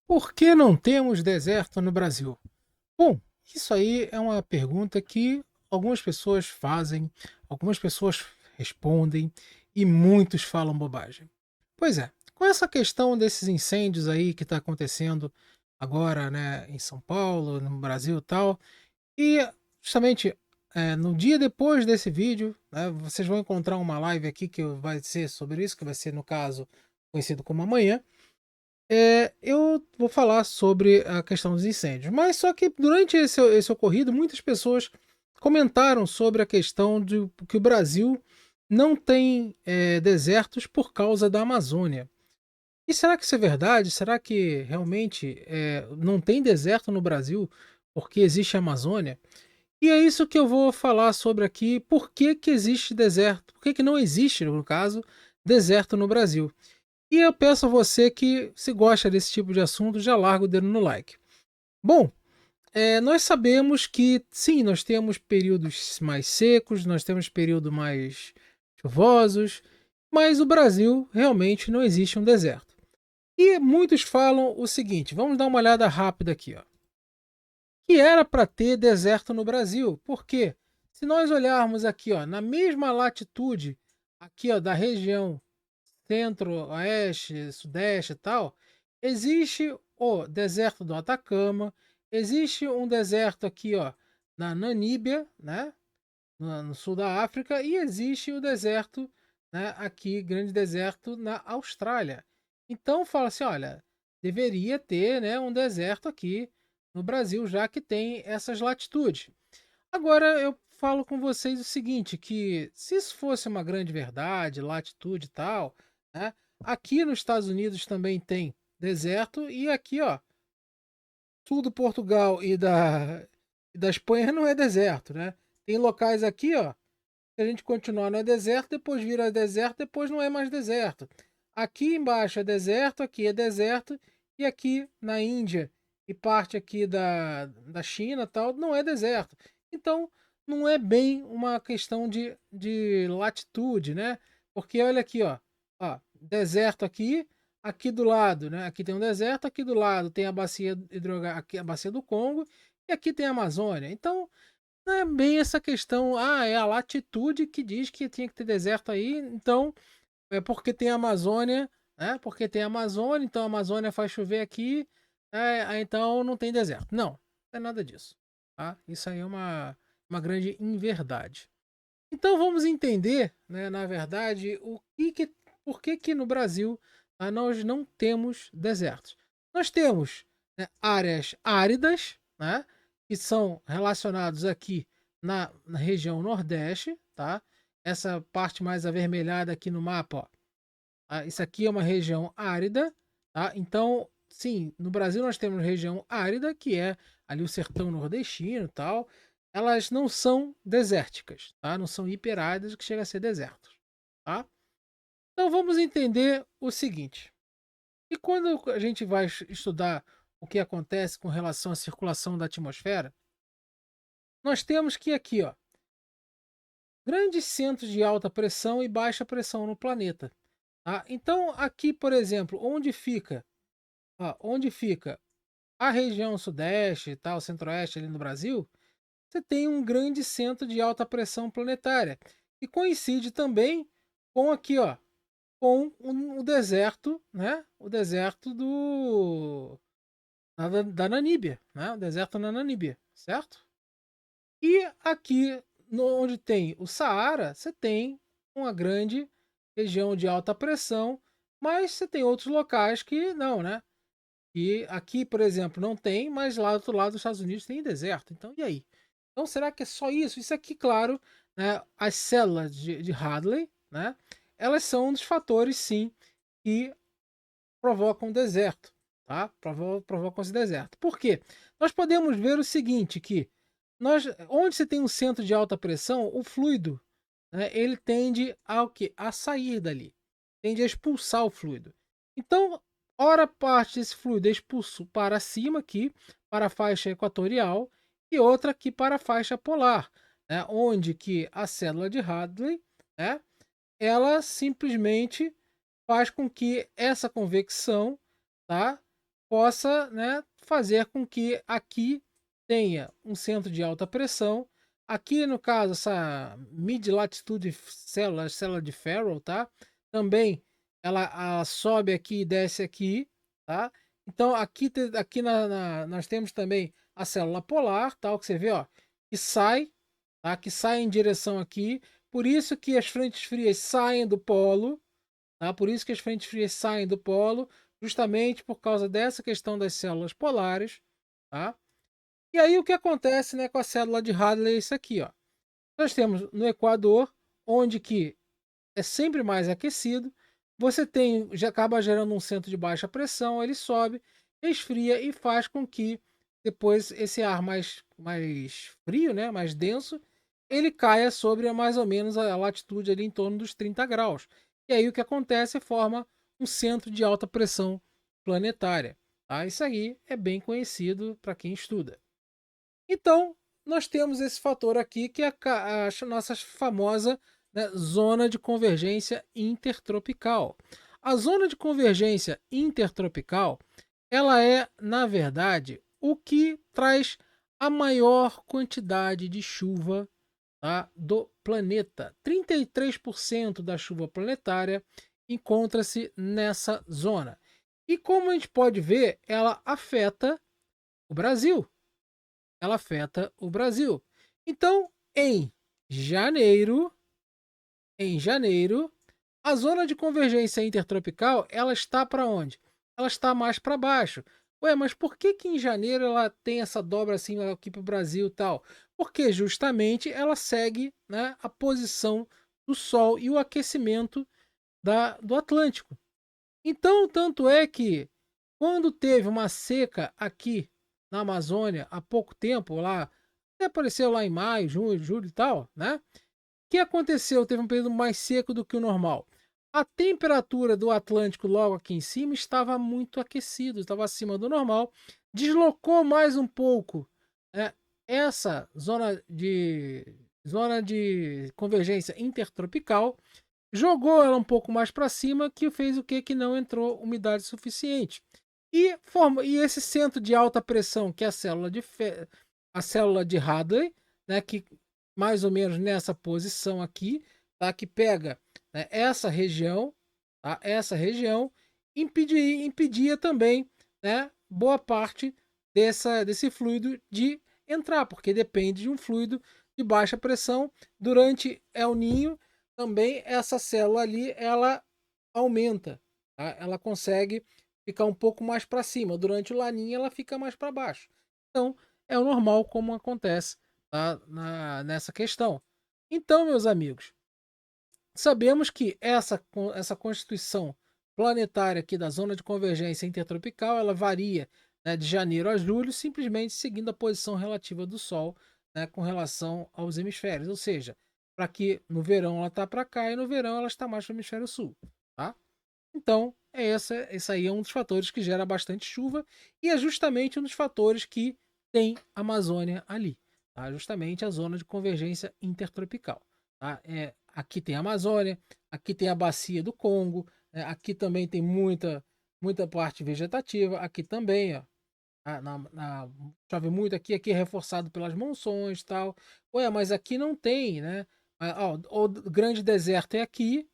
Por que não temos deserto no Brasil? Bom, isso aí é uma pergunta que algumas pessoas fazem, algumas pessoas respondem e muitos falam bobagem. Pois é, com essa questão desses incêndios aí que está acontecendo agora, né, em São Paulo, no Brasil e tal, e justamente no dia depois desse vídeo, né, vocês vão encontrar uma live aqui que vai ser sobre isso, que vai ser, no caso, conhecido como amanhã. Eu vou falar sobre a questão dos incêndios, mas só que durante esse ocorrido, muitas pessoas comentaram sobre a questão de que o Brasil não tem desertos por causa da Amazônia. E será que isso é verdade? Será que realmente não tem deserto no Brasil porque existe a Amazônia? E é isso que eu vou falar sobre aqui. Por que, que existe deserto? Por que, que não existe, no caso, deserto no Brasil? E eu peço a você que, se gosta desse tipo de assunto, já larga o dedo no like. Bom, nós sabemos que sim, nós temos períodos mais secos, nós temos períodos mais chuvosos, mas o Brasil realmente não existe um deserto. E muitos falam o seguinte: vamos dar uma olhada rápida aqui, ó. Que era para ter deserto no Brasil. Por quê? Se nós olharmos aqui, ó, na mesma latitude aqui, ó, da região centro-oeste, sudeste e tal, existe o deserto do Atacama, existe um deserto aqui, ó, na Namíbia, né, no sul da África, e existe o deserto, né, aqui, grande deserto na Austrália. Então fala assim, olha, deveria ter, né, um deserto aqui no Brasil, já que tem essas latitudes. Agora eu falo com vocês o seguinte, que se isso fosse uma grande verdade, latitude e tal, né? Aqui nos Estados Unidos também tem deserto e aqui, ó, sul do Portugal e da Espanha não é deserto, né? Tem locais aqui, ó, se a gente continuar não é deserto, depois vira deserto, depois não é mais deserto. Aqui embaixo é deserto e aqui na Índia e parte aqui da China tal, não é deserto. Então, não é bem uma questão de latitude, né? Porque olha aqui, ó, deserto aqui, aqui do lado, né? Aqui tem um deserto, aqui do lado tem a bacia aqui a bacia do Congo e aqui tem a Amazônia. Então, não é bem essa questão, é a latitude que diz que tinha que ter deserto aí, então é porque tem a Amazônia, né? Porque tem a Amazônia, então a Amazônia faz chover aqui, então não tem deserto. Não, não é nada disso, tá? Isso aí é uma grande inverdade. Então vamos entender, né, na verdade, por que que no Brasil nós não temos desertos. Nós temos, né, áreas áridas, né, que são relacionados aqui na região Nordeste, tá? Essa parte mais avermelhada aqui no mapa, ó, isso aqui é uma região árida, tá? Então, sim, no Brasil nós temos região árida, que é ali o sertão nordestino e tal. Elas não são desérticas, tá? Não são hiperáridas que chega a ser desertos, tá? Então vamos entender o seguinte. E quando a gente vai estudar o que acontece com relação à circulação da atmosfera, nós temos que aqui, ó, grandes centros de alta pressão e baixa pressão no planeta, tá? Então aqui, por exemplo, onde fica a região sudeste e tal, centro-oeste ali no Brasil, você tem um grande centro de alta pressão planetária, que coincide também com aqui, ó, com o deserto, né? O deserto da Namíbia, né? O deserto na Namíbia, certo? E aqui, onde tem o Saara, você tem uma grande região de alta pressão, mas você tem outros locais que não, né? E aqui, por exemplo, não tem, mas lá do outro lado dos Estados Unidos tem deserto. Então, e aí? Então, será que é só isso? Isso aqui, claro, né, as células de Hadley, né, elas são um dos fatores, sim, que provocam deserto, tá? Provocam esse deserto. Por quê? Nós podemos ver o seguinte, que onde você tem um centro de alta pressão, o fluido, né, ele tende a o quê? A sair dali, tende a expulsar o fluido. Então, ora parte desse fluido é expulso para cima aqui, para a faixa equatorial, e outra aqui para a faixa polar, né, onde que a célula de Hadley, né, ela simplesmente faz com que essa convecção, tá? possa, né, fazer com que aqui tenha um centro de alta pressão. Aqui, no caso, essa mid-latitude célula, célula de Farrell, tá? Também ela sobe aqui e desce aqui, tá? Então, aqui nós temos também a célula polar, tá? O que você vê, ó, que sai, tá? Que sai em direção aqui. Por isso que as frentes frias saem do polo, tá? Por isso que as frentes frias saem do polo, justamente por causa dessa questão das células polares, tá? E aí o que acontece, né, com a célula de Hadley é isso aqui, ó. Nós temos no Equador, onde que é sempre mais aquecido, você tem, já acaba gerando um centro de baixa pressão, ele sobe, esfria e faz com que depois esse ar mais frio, né, mais denso, ele caia sobre mais ou menos a latitude ali em torno dos 30 graus. E aí o que acontece forma um centro de alta pressão planetária. Tá? Isso aí é bem conhecido para quem estuda. Então, nós temos esse fator aqui que é a nossa famosa, né, zona de convergência intertropical. A zona de convergência intertropical, ela é, na verdade, o que traz a maior quantidade de chuva, tá, do planeta. 33% da chuva planetária encontra-se nessa zona. E como a gente pode ver, ela afeta o Brasil. Ela afeta o Brasil. Então, janeiro, em janeiro, a zona de convergência intertropical, ela está para onde? Ela está mais para baixo. Ué, mas por que que em janeiro ela tem essa dobra assim aqui para o Brasil e tal? Porque justamente ela segue, né, a posição do Sol e o aquecimento do Atlântico. Então, tanto é que quando teve uma seca aqui na Amazônia há pouco tempo, lá, até apareceu lá em maio, junho, julho e tal, né? O que aconteceu? Teve um período mais seco do que o normal. A temperatura do Atlântico logo aqui em cima estava muito aquecido, estava acima do normal, deslocou mais um pouco, né, essa zona de convergência intertropical, jogou ela um pouco mais para cima, que fez o que? Que não entrou umidade suficiente. E esse centro de alta pressão, que é a célula de Hadley, né, que mais ou menos nessa posição aqui, tá, que pega, né, essa região, tá, impedia também, né, boa parte desse fluido de entrar, porque depende de um fluido de baixa pressão. Durante El Ninho, também essa célula ali, ela aumenta, tá? Ela consegue ficar um pouco mais para cima. Durante o Laninha, ela fica mais para baixo. Então, é o normal como acontece, tá, nessa questão. Então, meus amigos, sabemos que essa constituição planetária aqui da zona de convergência intertropical, ela varia, né, de janeiro a julho, simplesmente seguindo a posição relativa do Sol, né, com relação aos hemisférios. Ou seja, para que no verão ela está para cá e no verão ela está mais para o hemisfério sul. Tá? Então, esse aí é um dos fatores que gera bastante chuva e é justamente um dos fatores que tem a Amazônia ali. Tá? Justamente a zona de convergência intertropical. Tá? Aqui tem a Amazônia, aqui tem a bacia do Congo, aqui também tem muita parte vegetativa, aqui também, ó, chove muito aqui é reforçado pelas monções e tal. Ué, mas aqui não tem, né? O grande deserto é aqui,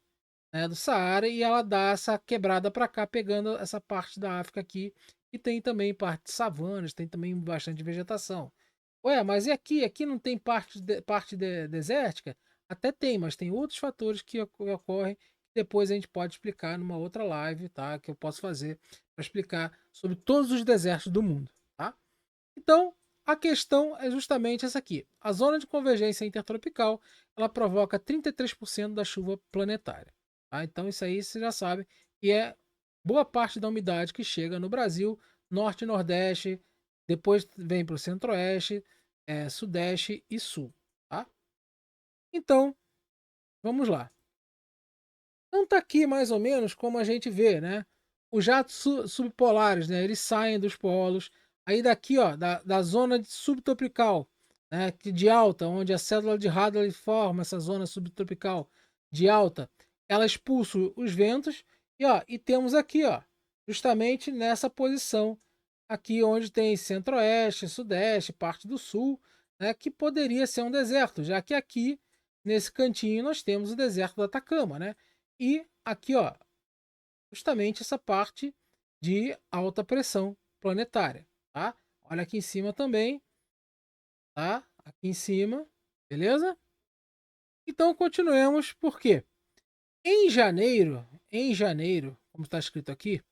né, do Saara, e ela dá essa quebrada para cá, pegando essa parte da África aqui, e tem também parte de savanas, tem também bastante vegetação. Ué, mas e aqui? Aqui não tem desértica? Até tem, mas tem outros fatores que ocorrem que depois a gente pode explicar numa outra live, tá? Que eu posso fazer para explicar sobre todos os desertos do mundo, tá? Então, a questão é justamente essa aqui. A zona de convergência intertropical, ela provoca 33% da chuva planetária. Tá? Então, isso aí você já sabe que é boa parte da umidade que chega no Brasil, norte e nordeste, depois vem para o centro-oeste, sudeste e sul. Tá? Então, vamos lá. Então tá aqui mais ou menos como a gente vê, né? Os jatos subpolares, né? Eles saem dos polos. Aí daqui, ó, da zona subtropical, né? De alta, onde a célula de Hadley forma essa zona subtropical de alta, ela expulsa os ventos. E temos aqui, ó, justamente nessa posição aqui onde tem centro-oeste, sudeste, parte do sul, né, que poderia ser um deserto, já que aqui, nesse cantinho, nós temos o deserto do Atacama, né? E aqui, ó, justamente essa parte de alta pressão planetária, tá? Olha aqui em cima também, tá? Aqui em cima, beleza? Então continuemos, porque em janeiro, como está escrito aqui,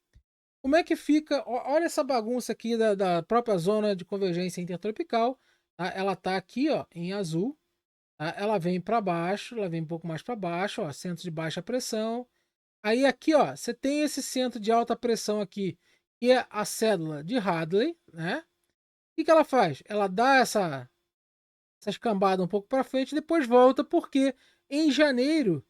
como é que fica? Olha essa bagunça aqui da própria zona de convergência intertropical, tá? Ela tá aqui, ó, em azul, tá? Ela vem para baixo, ela vem um pouco mais para baixo, ó, centro de baixa pressão. Aí aqui, ó, você tem esse centro de alta pressão aqui, que é a cédula de Hadley, né? O que ela faz? Ela dá essa escambada um pouco para frente, depois volta, porque em janeiro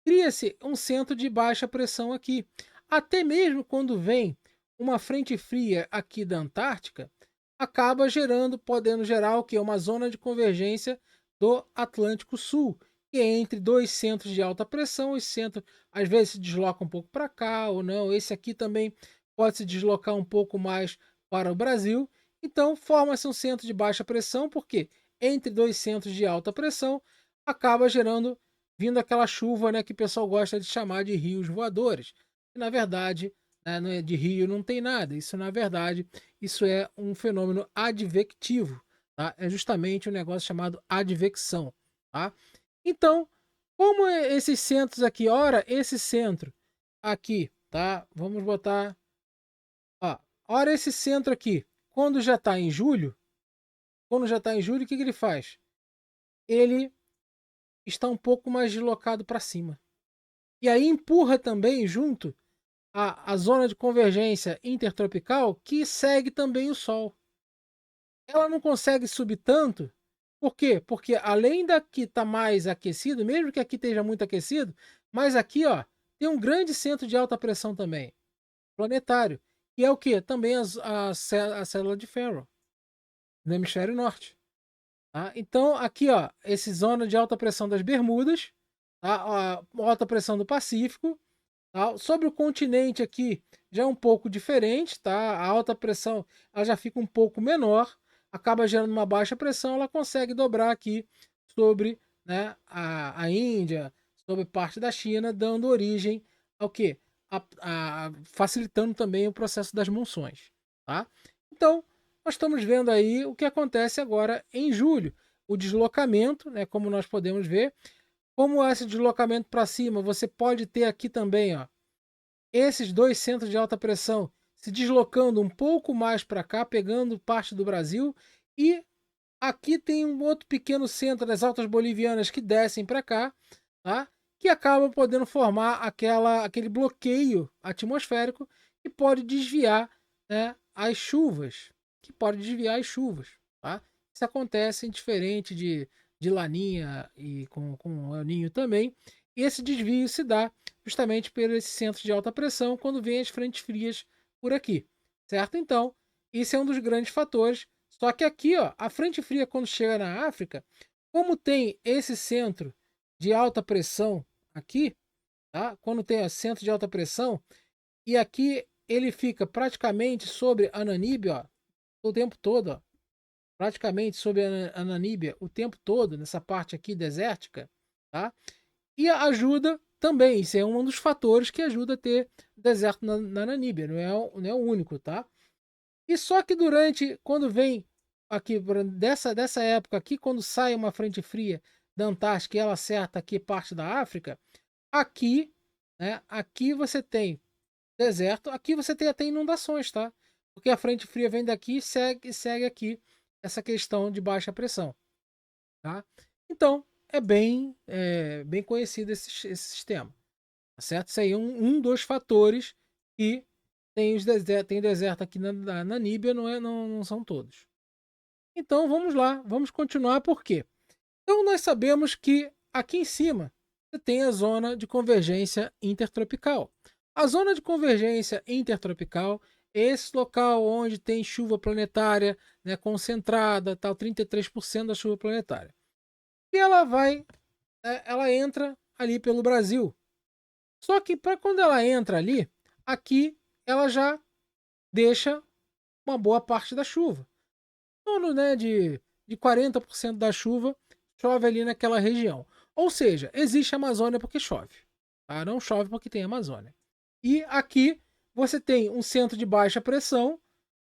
cria-se um centro de baixa pressão aqui. Até mesmo quando vem uma frente fria aqui da Antártica, acaba gerando, podendo gerar o que? Uma zona de convergência do Atlântico Sul, que é entre dois centros de alta pressão. Esse centro às vezes se desloca um pouco para cá ou não. Esse aqui também pode se deslocar um pouco mais para o Brasil. Então forma-se um centro de baixa pressão, porque entre dois centros de alta pressão acaba gerando, vindo aquela chuva, né, que o pessoal gosta de chamar de rios voadores. E, na verdade, né, não é de rio, não tem nada. Isso, na verdade, isso é um fenômeno advectivo, tá? É justamente um negócio chamado advecção, tá? Então, como esses centros aqui, ora, esse centro aqui, tá? Vamos botar, ó, ora esse centro aqui, quando já está em julho, o que ele faz? Ele está um pouco mais deslocado para cima. E aí empurra também junto a zona de convergência intertropical, que segue também o Sol. Ela não consegue subir tanto. Por quê? Porque além daqui estar mais aquecido, mesmo que aqui esteja muito aquecido, mas aqui, ó, tem um grande centro de alta pressão também, planetário, que é o que? Também a célula de Ferro, no hemisfério norte. Tá? Então, aqui, ó, esse zona de alta pressão das Bermudas, tá? A alta pressão do Pacífico, tá? Sobre o continente aqui já é um pouco diferente, tá? A alta pressão ela já fica um pouco menor, acaba gerando uma baixa pressão, ela consegue dobrar aqui sobre, né, a Índia, sobre parte da China, dando origem ao quê? Facilitando também o processo das monções, tá? Então, nós estamos vendo aí o que acontece agora em julho. O deslocamento, né, como nós podemos ver, como esse deslocamento para cima, você pode ter aqui também, ó, esses dois centros de alta pressão se deslocando um pouco mais para cá, pegando parte do Brasil, e aqui tem um outro pequeno centro das altas bolivianas que descem para cá, tá? Que acabam podendo formar aquele bloqueio atmosférico que pode desviar, né, as chuvas, tá? Isso acontece diferente de Laninha e com El Ninho também. E esse desvio se dá justamente por esse centro de alta pressão quando vem as frentes frias por aqui, certo? Então, isso é um dos grandes fatores. Só que aqui, ó, a frente fria quando chega na África, como tem esse centro de alta pressão aqui, tá? Quando tem o centro de alta pressão, e aqui ele fica praticamente sobre a Namíbia, ó, o tempo todo, ó, praticamente sobre a Namíbia o tempo todo, nessa parte aqui desértica, tá? E ajuda também, isso é um dos fatores que ajuda a ter deserto na Namíbia, não é o único, tá? E só que quando vem aqui, dessa época aqui, quando sai uma frente fria da Antártica e ela acerta aqui parte da África, aqui, né, aqui você tem deserto, aqui você tem até inundações, tá? Porque a frente fria vem daqui e segue aqui essa questão de baixa pressão, tá? Então, bem conhecido esse sistema, tá certo? Isso aí é um dos fatores que tem deserto aqui na Namíbia, não são todos. Então vamos lá, vamos continuar por quê? Então nós sabemos que aqui em cima você tem a zona de convergência intertropical. A zona de convergência intertropical é esse local onde tem chuva planetária, né, concentrada, tal, 33% da chuva planetária. E ela entra ali pelo Brasil. Só que para quando ela entra ali, aqui ela já deixa uma boa parte da chuva. Em torno, né, de 40% da chuva chove ali naquela região. Ou seja, existe Amazônia porque chove. Tá? Não chove porque tem Amazônia. E aqui você tem um centro de baixa pressão,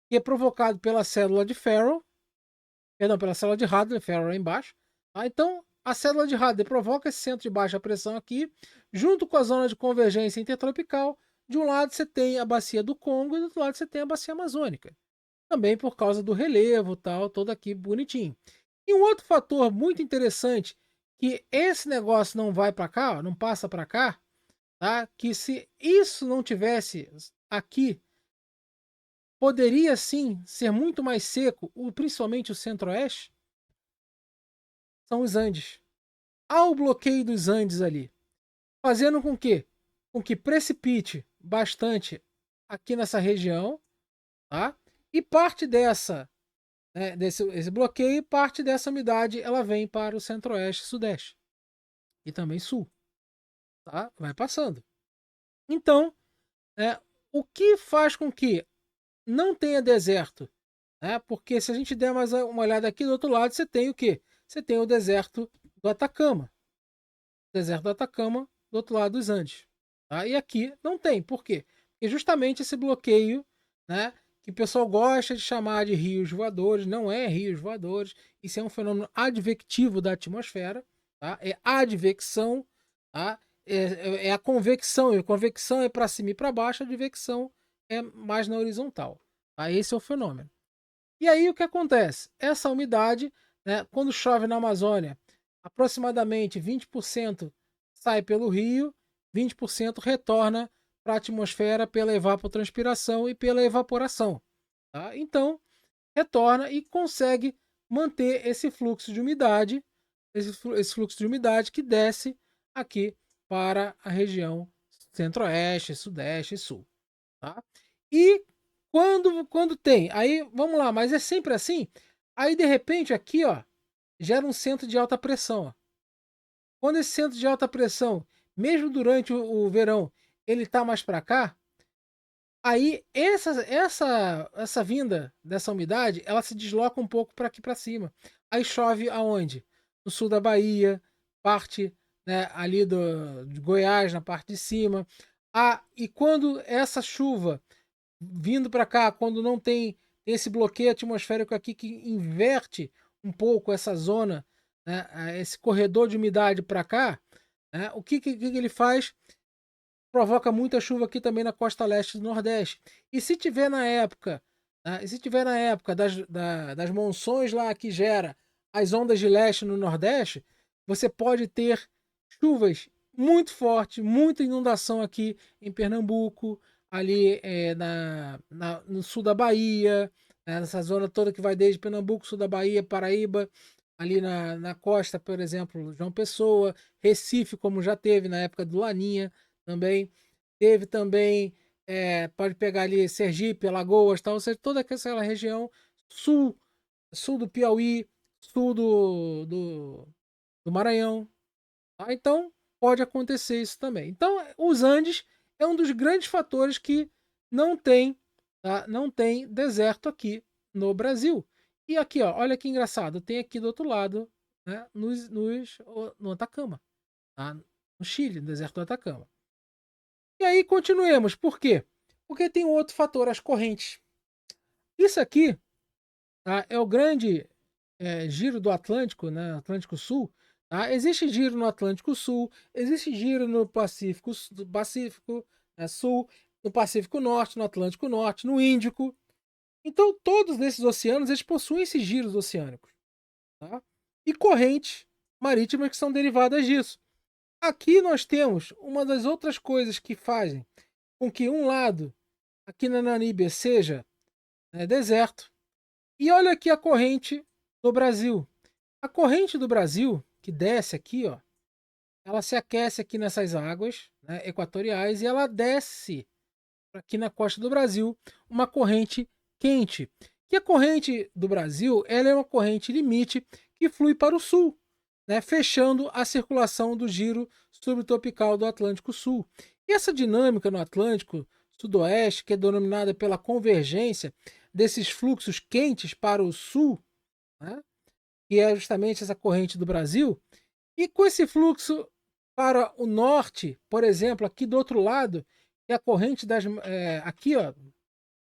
que é provocado pela célula de Farrell, perdão, pela célula de Hadley, Farrell é embaixo. Tá? Então, a célula de Hadley provoca esse centro de baixa pressão aqui, junto com a zona de convergência intertropical. De um lado você tem a bacia do Congo e do outro lado você tem a bacia amazônica. Também por causa do relevo, tal, todo aqui bonitinho. E um outro fator muito interessante, que esse negócio não vai para cá, ó, não passa para cá, tá? Que se isso não tivesse aqui, poderia sim ser muito mais seco, principalmente o centro-oeste, são os Andes. Há o bloqueio dos Andes ali, fazendo com que precipite bastante aqui nessa região, tá? E parte dessa, né, esse bloqueio, parte dessa umidade, ela vem para o centro-oeste e sudeste e também sul, tá? Vai passando. Então, o que faz com que não tenha deserto, né? Porque se a gente der mais uma olhada aqui do outro lado, você tem o quê? Você tem o deserto do Atacama. Deserto do Atacama do outro lado dos Andes. Tá? E aqui não tem. Por quê? Porque justamente esse bloqueio, né, que o pessoal gosta de chamar de rios voadores, não é rios voadores, isso é um fenômeno advectivo da atmosfera, tá? É advecção, tá? É a convecção, e a convecção é para cima e para baixo, a advecção é mais na horizontal. Tá? Esse é o fenômeno. E aí o que acontece? Essa umidade, né, quando chove na Amazônia, aproximadamente 20% sai pelo rio, 20% retorna para a atmosfera pela evapotranspiração e pela evaporação. Tá? Então, retorna e consegue manter esse fluxo de umidade, esse fluxo de umidade que desce aqui para a região centro-oeste, sudeste e sul. Tá? E quando tem, aí vamos lá, mas é sempre assim. Aí de repente aqui, ó, gera um centro de alta pressão. Ó. Quando esse centro de alta pressão, mesmo durante o verão, ele tá mais para cá, aí essa vinda dessa umidade, ela se desloca um pouco para aqui para cima. Aí chove aonde? No sul da Bahia, parte, né, ali de Goiás, na parte de cima. Ah, e quando essa chuva vindo para cá, quando não tem esse bloqueio atmosférico aqui que inverte um pouco essa zona, né, esse corredor de umidade para cá, né, o que ele faz? Provoca muita chuva aqui também na costa leste do Nordeste. E se tiver na época, né, e se tiver na época das monções lá que gera as ondas de leste no Nordeste, você pode ter chuvas muito fortes, muita inundação aqui em Pernambuco, ali no sul da Bahia, né, nessa zona toda que vai desde Pernambuco, sul da Bahia, Paraíba, ali na costa, por exemplo, João Pessoa, Recife, como já teve na época do Laninha também. Teve também, pode pegar ali Sergipe, Alagoas, tal, ou seja, toda aquela região sul do Piauí, sul do Maranhão. Tá? Então, pode acontecer isso também. Então, os Andes é um dos grandes fatores que não tem, tá? Não tem deserto aqui no Brasil. E aqui, ó, olha que engraçado, tem aqui do outro lado, né, no Atacama, tá? No Chile, no deserto do Atacama. E aí continuemos. Por quê? Porque tem um outro fator, as correntes. Isso aqui, tá, é o grande giro do Atlântico, né, Atlântico Sul. Tá? Existe giro no Atlântico Sul, existe giro no Pacífico Sul, no Pacífico Norte, no Atlântico Norte, no Índico. Então todos esses oceanos eles possuem esses giros oceânicos. Tá? E correntes marítimas que são derivadas disso. Aqui nós temos uma das outras coisas que fazem com que um lado aqui na Namíbia seja deserto. E olha aqui a corrente do Brasil. A corrente do Brasil, que desce aqui, ó, ela se aquece aqui nessas águas, né, equatoriais e ela desce aqui na costa do Brasil, uma corrente quente. Que a corrente do Brasil ela é uma corrente limite que flui para o sul, né, fechando a circulação do giro subtropical do Atlântico Sul. E essa dinâmica no Atlântico Sudoeste, que é denominada pela convergência, desses fluxos quentes para o sul, né? Que é justamente essa corrente do Brasil, e com esse fluxo para o norte, por exemplo, aqui do outro lado, é a corrente das. Aqui, ó,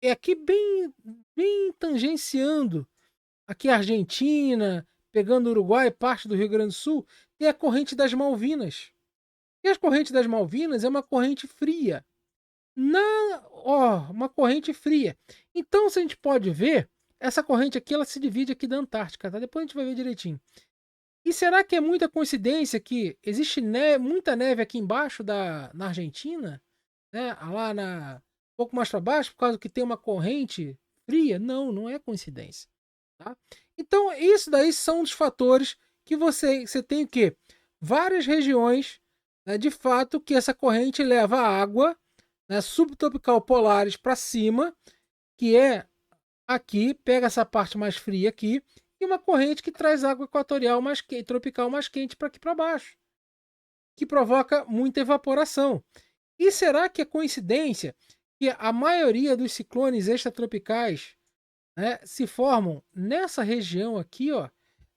é aqui bem tangenciando aqui a Argentina, pegando o Uruguai, parte do Rio Grande do Sul, tem a corrente das Malvinas. E a corrente das Malvinas é uma corrente fria. Uma corrente fria. Então, se a gente pode ver, essa corrente aqui ela se divide aqui da Antártica, tá? Depois a gente vai ver direitinho. E será que é muita coincidência que existe muita neve aqui embaixo na Argentina, né? Um pouco mais para baixo, por causa que tem uma corrente fria? Não, não é coincidência. Tá? Então, isso daí são os fatores que você tem o quê? Várias regiões, né, de fato, que essa corrente leva água, né, subtropical polares para cima, que é aqui, pega essa parte mais fria aqui, e uma corrente que traz água equatorial mais quente, tropical mais quente para aqui para baixo, que provoca muita evaporação. E será que é coincidência que a maioria dos ciclones extratropicais, né, se formam nessa região aqui, ó,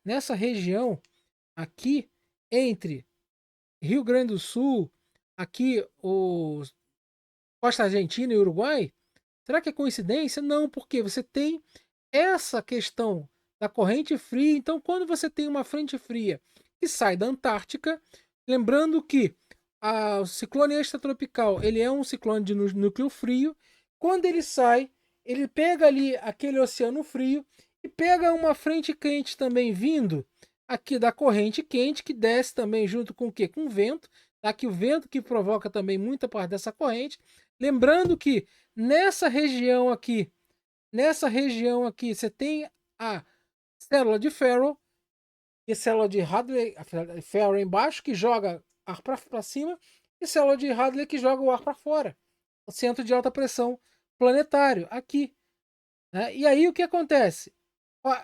nessa região aqui entre Rio Grande do Sul, aqui o costa argentina e Uruguai? Será que é coincidência? Não, porque você tem essa questão da corrente fria. Então, quando você tem uma frente fria que sai da Antártica, lembrando que o ciclone extratropical ele é um ciclone de núcleo frio. Quando ele sai, ele pega ali aquele oceano frio e pega uma frente quente também vindo aqui da corrente quente que desce também junto com o quê? Com o vento. Tá? Que o vento que provoca também muita parte dessa corrente. Lembrando que nessa região aqui, você tem a célula de Farrell e célula de Hadley, a Farrell embaixo, que joga ar para cima, e célula de Hadley que joga o ar para fora. O centro de alta pressão planetário, aqui. Né? E aí o que acontece?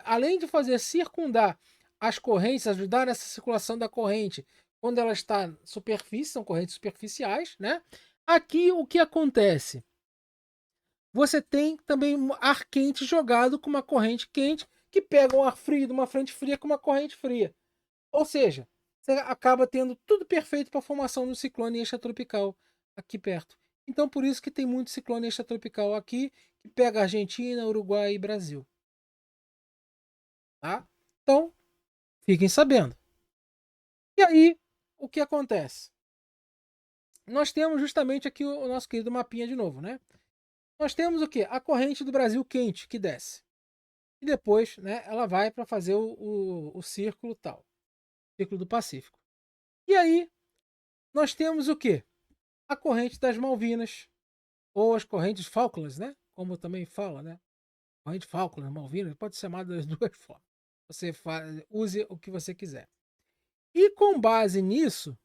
Além de fazer circundar as correntes, ajudar nessa circulação da corrente quando ela está na superfície, são correntes superficiais, né? Aqui o que acontece? Você tem também ar quente jogado com uma corrente quente que pega um ar frio de uma frente fria com uma corrente fria. Ou seja, você acaba tendo tudo perfeito para a formação do ciclone extratropical aqui perto. Então, por isso que tem muito ciclone extratropical aqui que pega Argentina, Uruguai e Brasil. Tá? Então, fiquem sabendo. E aí, o que acontece? Nós temos justamente aqui o nosso querido mapinha de novo, né? Nós temos o quê? A corrente do Brasil quente que desce. E depois, né, ela vai para fazer o círculo tal, círculo do Pacífico. E aí, nós temos o quê? A corrente das Malvinas, ou as correntes Falklands, né? Como também fala, né? Corrente Falklands, Malvinas, pode ser chamada das duas formas. Você use o que você quiser. E com base nisso,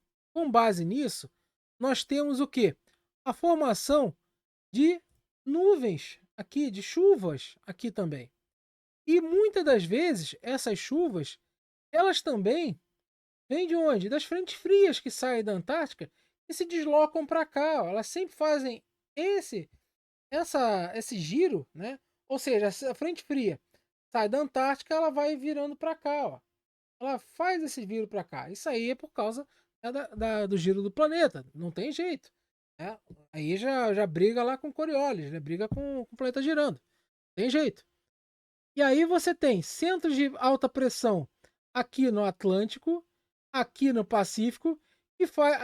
nós temos o quê? A formação de nuvens aqui, de chuvas aqui também. E muitas das vezes, essas chuvas, elas também vêm de onde? Das frentes frias que saem da Antártica e se deslocam para cá. Ó. Elas sempre fazem esse giro, né? Ou seja, a frente fria sai da Antártica, ela vai virando para cá. Ó. Ela faz esse viro para cá. Isso aí é por causa, né, do giro do planeta. Não tem jeito. Né? Aí já briga lá com Coriolis, né? Briga com o planeta girando. Tem jeito. E aí você tem centros de alta pressão aqui no Atlântico, aqui no Pacífico,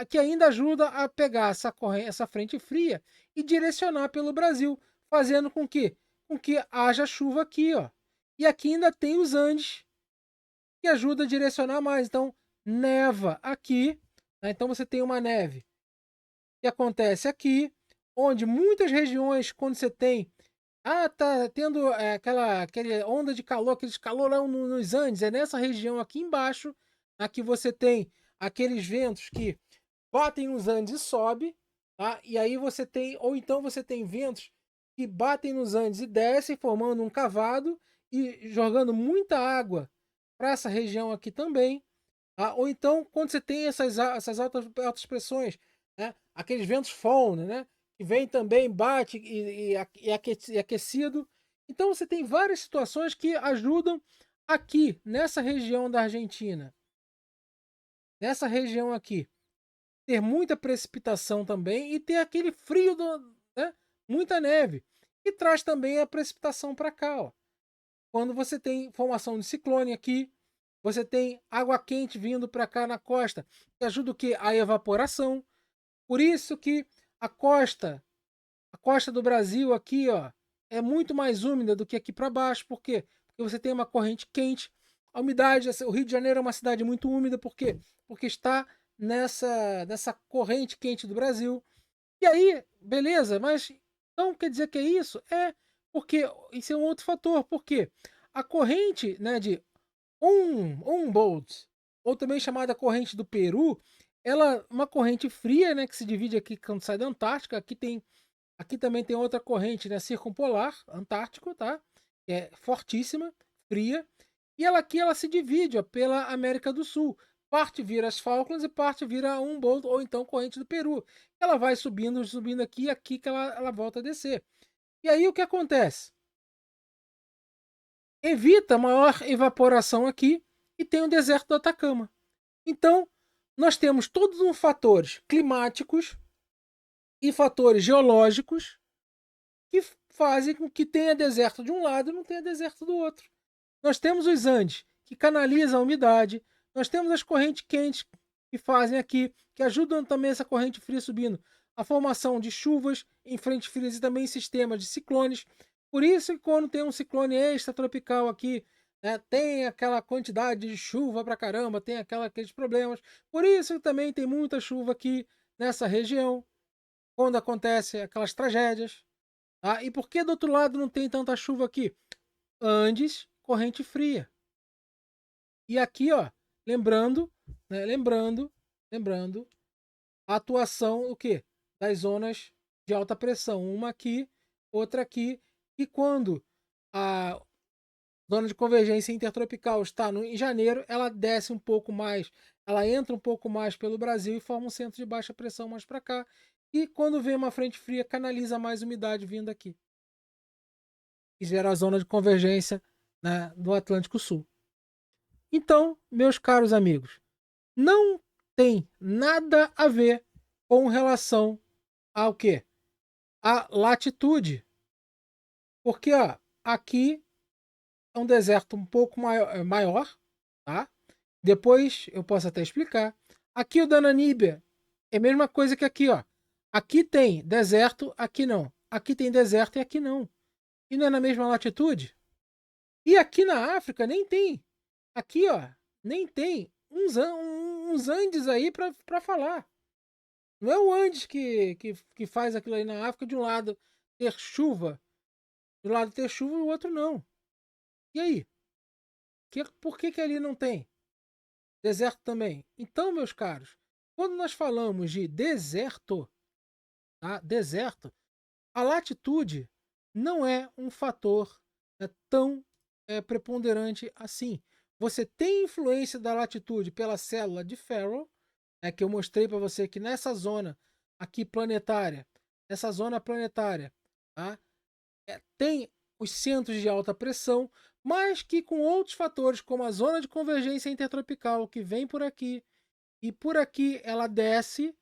que ainda ajuda a pegar essa frente fria e direcionar pelo Brasil, fazendo com que haja chuva aqui, ó. E aqui ainda tem os Andes, que ajuda a direcionar mais. Então, neva aqui, né? Então você tem uma neve que acontece aqui, onde muitas regiões, quando você tem tá tendo aquela onda de calor, aquele calorão nos Andes. É nessa região aqui embaixo que você tem aqueles ventos que batem nos Andes e sobe, tá? E aí você tem, ou então você tem ventos que batem nos Andes e descem, formando um cavado e jogando muita água para essa região aqui também. Tá? Ou então, quando você tem essas altas pressões, né? Aqueles ventos Fohn, né? Que vem também, bate e aquecido Então você tem várias situações que ajudam aqui, nessa região da Argentina, nessa região aqui, ter muita precipitação também e ter aquele frio, né, muita neve. E traz também a precipitação para cá, ó. Quando você tem formação de ciclone aqui, você tem água quente vindo para cá na costa, que ajuda o quê? A evaporação. Por isso que a costa, a costa do Brasil aqui, ó, é muito mais úmida do que aqui para baixo. Por quê? Porque você tem uma corrente quente. A umidade, o Rio de Janeiro é uma cidade muito úmida, por quê? Porque está nessa corrente quente do Brasil. E aí, beleza, mas então quer dizer que é isso? É, porque isso é um outro fator, porque a corrente, né, de Humboldt, ou também chamada corrente do Peru, ela é uma corrente fria, né, que se divide aqui quando sai da Antártica. Aqui também tem outra corrente, né, circumpolar, Antártico, tá? Que é fortíssima, fria, e ela aqui ela se divide, ó, pela América do Sul. Parte vira as Falklands e parte vira Humboldt, ou então corrente do Peru. Ela vai subindo, subindo aqui, e aqui que ela volta a descer. E aí o que acontece? Evita maior evaporação aqui e tem o deserto do Atacama. Então, nós temos todos os fatores climáticos e fatores geológicos que fazem com que tenha deserto de um lado e não tenha deserto do outro. Nós temos os Andes, que canalizam a umidade, nós temos as correntes quentes que fazem aqui, que ajudam também essa corrente fria subindo, a formação de chuvas em frentes frias e também sistemas de ciclones. Por isso que quando tem um ciclone extratropical aqui, né, tem aquela quantidade de chuva pra caramba, tem aqueles problemas. Por isso que também tem muita chuva aqui nessa região, quando acontece aquelas tragédias. Tá? E por que do outro lado não tem tanta chuva aqui? Andes, corrente fria. E aqui, ó, lembrando, né, lembrando a atuação o quê? Das zonas de alta pressão, uma aqui, outra aqui, e quando a zona de convergência intertropical está em janeiro, ela desce um pouco mais, ela entra um pouco mais pelo Brasil e forma um centro de baixa pressão mais para cá. E quando vem uma frente fria, canaliza mais umidade vindo aqui e gera a zona de convergência, né, do Atlântico Sul. Então, meus caros amigos, não tem nada a ver com relação ao quê? A latitude. Porque ó, aqui é um deserto um pouco maior, tá? Depois eu posso até explicar. Aqui o da Namíbia é a mesma coisa que aqui, ó. Aqui tem deserto, aqui não. Aqui tem deserto e aqui não. E não é na mesma latitude? E aqui na África nem tem. Aqui, ó, nem tem uns Andes aí para falar. Não é o Andes que faz aquilo aí na África, de um lado ter chuva, de um lado ter chuva e o outro não. E aí? Por que ali não tem? Deserto também. Então, meus caros, quando nós falamos de deserto, tá? Deserto, a latitude não é um fator, né, tão preponderante assim. Você tem influência da latitude pela célula de Farrell, que eu mostrei para você que nessa zona aqui planetária, nessa zona planetária, tá? Tem os centros de alta pressão, mas que com outros fatores, como a zona de convergência intertropical que vem por aqui, e por aqui ela desce,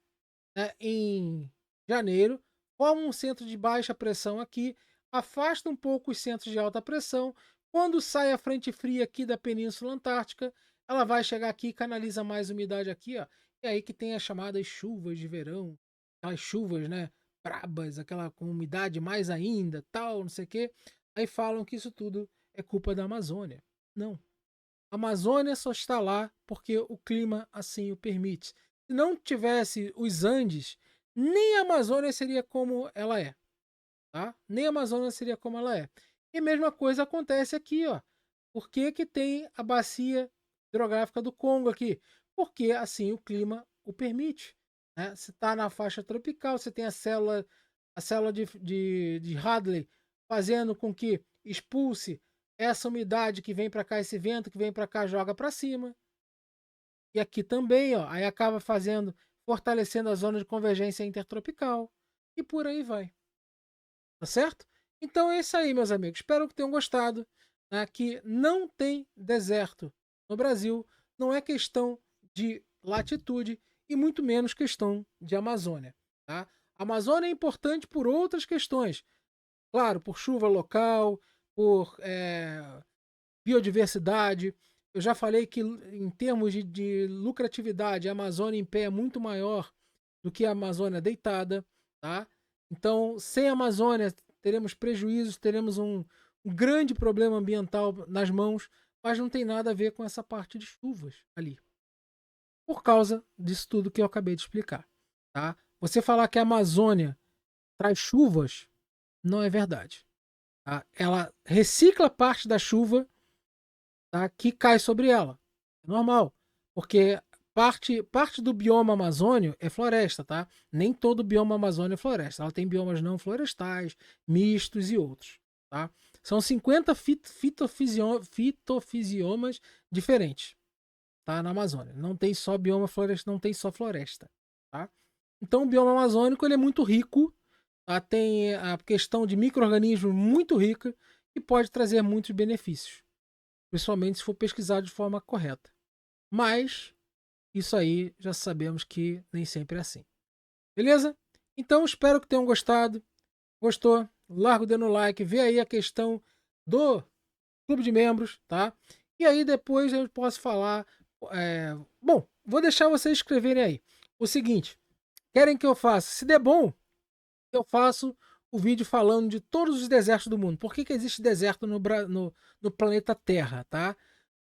né, em janeiro, forma um centro de baixa pressão aqui, afasta um pouco os centros de alta pressão. Quando sai a frente fria aqui da Península Antártica, ela vai chegar aqui e canaliza mais umidade aqui, ó. É aí que tem as chamadas chuvas de verão, aquelas chuvas, né, brabas, aquela com umidade mais ainda, tal, não sei o quê. Aí falam que isso tudo é culpa da Amazônia. Não. A Amazônia só está lá porque o clima assim o permite. Se não tivesse os Andes, nem a Amazônia seria como ela é, tá? Nem a Amazônia seria como ela é. E a mesma coisa acontece aqui, ó. Por que que tem a bacia hidrográfica do Congo aqui? Porque assim o clima o permite, né? Se está na faixa tropical, você tem a célula de Hadley fazendo com que expulse essa umidade que vem para cá, esse vento que vem para cá, joga para cima. E aqui também, ó, aí acaba fazendo, fortalecendo a zona de convergência intertropical. E por aí vai. Tá certo? Então é isso aí, meus amigos. Espero que tenham gostado. Né, que não tem deserto no Brasil. Não é questão de latitude e muito menos questão de Amazônia. Tá? A Amazônia é importante por outras questões. Claro, por chuva local, por biodiversidade. Eu já falei que em termos de lucratividade, a Amazônia em pé é muito maior do que a Amazônia deitada. Tá? Então, sem a Amazônia, teremos prejuízos, teremos um grande problema ambiental nas mãos, mas não tem nada a ver com essa parte de chuvas ali. Por causa disso tudo que eu acabei de explicar. Tá? Você falar que a Amazônia traz chuvas, não é verdade. Tá? Ela recicla parte da chuva, tá, que cai sobre ela. É normal, porque parte do bioma amazônio é floresta, tá? Nem todo o bioma amazônio é floresta. Ela tem biomas não florestais, mistos e outros, tá? São 50 fitofisiomas diferentes, tá? Na Amazônia. Não tem só bioma floresta, não tem só floresta, tá? Então o bioma amazônico ele é muito rico, tá? Tem a questão de micro-organismos muito rica e pode trazer muitos benefícios, principalmente se for pesquisado de forma correta. Mas isso aí já sabemos que nem sempre é assim. Beleza? Então espero que tenham gostado. Gostou? Larga o dedo no like, vê aí a questão do clube de membros, tá? E aí depois eu posso falar. Bom, vou deixar vocês escreverem aí. O seguinte: querem que eu faça? Se der bom, eu faço o vídeo falando de todos os desertos do mundo. Por que existe deserto no planeta Terra, tá?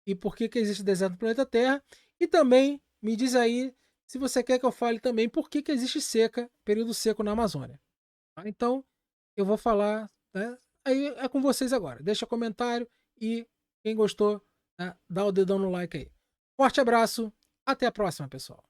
E por que existe deserto no planeta Terra? E também me diz aí se você quer que eu fale também por que existe seca, período seco na Amazônia. Tá? Então, eu vou falar, né? Aí é com vocês agora. Deixa comentário e quem gostou, né, dá o dedão no like aí. Forte abraço, até a próxima, pessoal.